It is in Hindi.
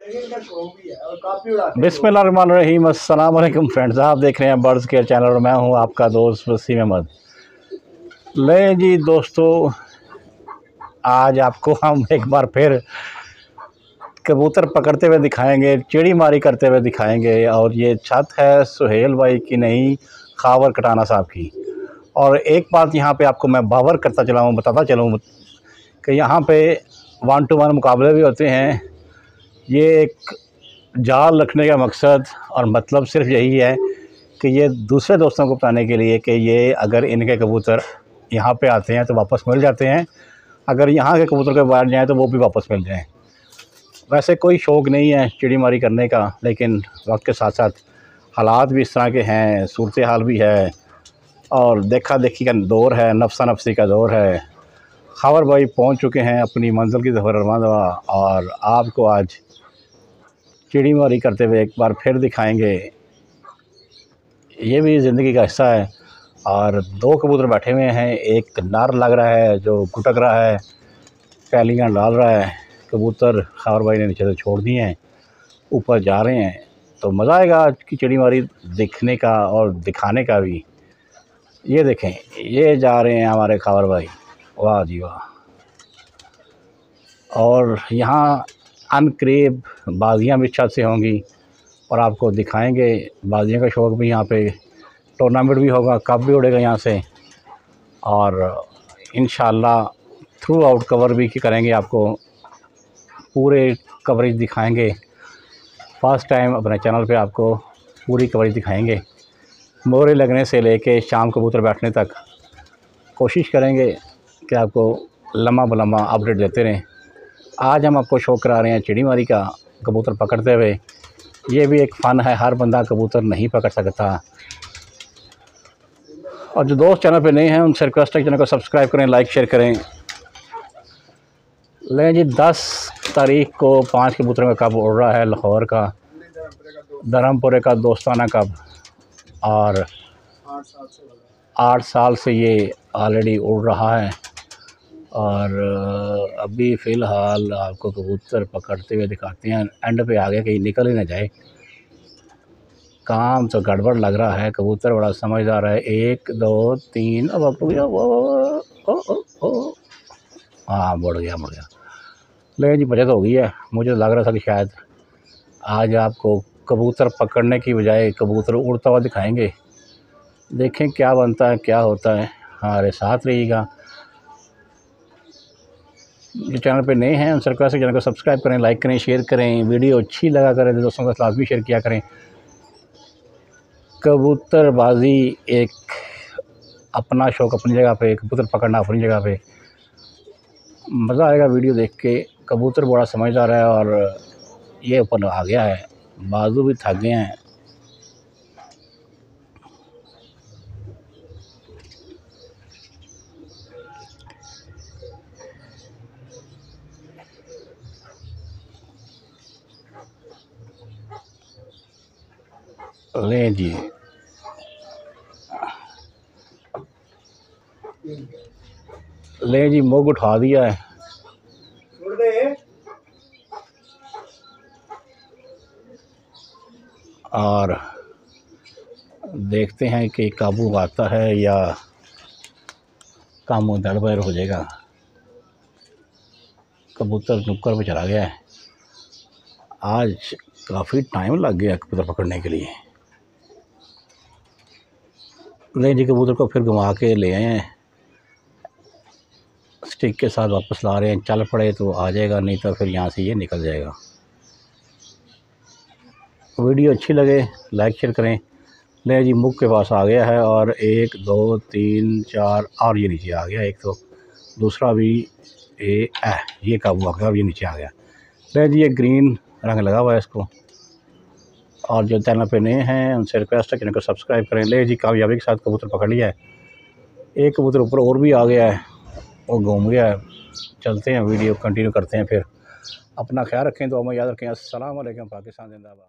बिस्मिल्लाहिर्रहमानिर्रहीम। अस्सलाम वालेकुम फ्रेंड्स, आप देख रहे हैं बर्ड्स केयर चैनल और मैं हूं आपका दोस्त वसीम अहमद। ले जी दोस्तों, आज आपको हम एक बार फिर कबूतर पकड़ते हुए दिखाएंगे, चिड़ी मारी करते हुए दिखाएंगे। और ये छत है सुहेल भाई की, नहीं खावर कटाना साहब की। और एक बात यहाँ पे आपको मैं बावर करता चला हूँ, बताता चलूँ कि यहाँ पे 1 to 1 मुकाबले भी होते हैं। ये एक जाल रखने का मकसद और मतलब सिर्फ यही है कि ये दूसरे दोस्तों को बताने के लिए कि ये अगर इनके कबूतर यहाँ पे आते हैं तो वापस मिल जाते हैं, अगर यहाँ के कबूतर के बाहर जाएँ तो वो भी वापस मिल जाएँ। वैसे कोई शौक़ नहीं है चिड़ी मारी करने का, लेकिन वक्त के साथ साथ हालात भी इस तरह के हैं, सूरत हाल भी है और देखा देखी का दौर है, नफसा नफसी का दौर है। खावर भाई पहुँच चुके हैं अपनी मंजिल की तरफ रवाना और आपको आज चिड़ी मारी करते हुए एक बार फिर दिखाएंगे। ये भी ज़िंदगी का हिस्सा है। और 2 कबूतर बैठे हुए हैं, एक नर लग रहा है जो गुटक रहा है, पैलियाँ डाल रहा है। कबूतर खावर भाई ने नीचे से छोड़ दिए हैं, ऊपर जा रहे हैं। तो मज़ा आएगा आज की चिड़ी मारी देखने का और दिखाने का भी। ये देखें, ये जा रहे हैं हमारे खावर भाई, वाह जी वाह। और यहाँ अनकरीब बाजियाँ भी छत से होंगी और आपको दिखाएंगे। बाजियों का शौक़ भी यहाँ पे, टूर्नामेंट भी होगा, कप भी उड़ेगा यहाँ से और इंशाल्लाह थ्रू आउट कवर भी करेंगे, आपको पूरे कवरेज दिखाएंगे। फर्स्ट टाइम अपने चैनल पे आपको पूरी कवरेज दिखाएंगे, मोरे लगने से लेके शाम कबूतर बैठने तक। कोशिश करेंगे कि आपको लम्हा बलम्हा अपडेट देते रहें। आज हम आपको शो करा रहे हैं चिड़ी मारी का, कबूतर पकड़ते हुए। ये भी एक फ़न है, हर बंदा कबूतर नहीं पकड़ सकता। और जो दोस्त चैनल पे नए हैं उनसे रिक्वेस्ट है चैनल को सब्सक्राइब करें, लाइक शेयर करें। लें जी, 10 तारीख को 5 कबूतरों का कब उड़ रहा है लाहौर का, धर्मपुरे का दोस्ताना कब। और 8 साल से ये ऑलरेडी उड़ रहा है। और अभी फ़िलहाल आपको कबूतर पकड़ते हुए दिखाते हैं। एंड पे आ गया, कहीं निकल ही ना जाए। काम तो गड़बड़ लग रहा है, कबूतर बड़ा समझदार है। 1 2 3, अब आपको हाँ मुड़ गया। लेकिन जी बचत हो गई है। मुझे लग रहा था कि शायद आज आपको कबूतर पकड़ने की बजाय कबूतर उड़ता हुआ दिखाएंगे। देखें क्या बनता है, क्या होता है। हमारे साथ रहिएगा। जो चैनल पे नए हैं उनसे रिक्वेस्ट है चैनल को सब्सक्राइब करें, लाइक करें, शेयर करें। वीडियो अच्छी लगा करें तो दोस्तों के साथ भी शेयर किया करें। कबूतरबाजी एक अपना शौक़ अपनी जगह पे, कबूतर पकड़ना अपनी जगह पे। मज़ा आएगा वीडियो देख के। कबूतर बड़ा समझदार है और ये ऊपर आ गया है, बाजू भी थक गए हैं। ले जी, ले जी, मुग उठा दिया है। और देखते हैं कि काबू आता है या काम दड़बड़ हो जाएगा। कबूतर नुक्कर पे चला गया है। आज काफ़ी टाइम लग गया कबूतर पकड़ने के लिए। ले जी, कबूतर को फिर घुमा के ले आए हैं, स्टिक के साथ वापस ला रहे हैं। चल पड़े तो आ जाएगा, नहीं तो फिर यहाँ से ये निकल जाएगा। वीडियो अच्छी लगे लाइक शेयर करें। ले जी, मुख के पास आ गया है और 1 2 3 4 और ये नीचे आ गया। एक तो दूसरा भी ये काबू आ गया, अब ये नीचे आ गया। ले जी, ये ग्रीन रंग लगा हुआ है इसको। और जो चैनल पे नए हैं उनसे रिक्वेस्ट है चैनल को सब्सक्राइब करें। ले जी, कामयाबी के साथ कबूतर पकड़ लिया है। एक कबूतर ऊपर और भी आ गया है, वो घूम गया है। चलते हैं, वीडियो कंटिन्यू करते हैं। फिर अपना ख्याल रखें, दुआ में याद रखें। अस्सलाम वालेकुम। पाकिस्तान जिंदाबाद।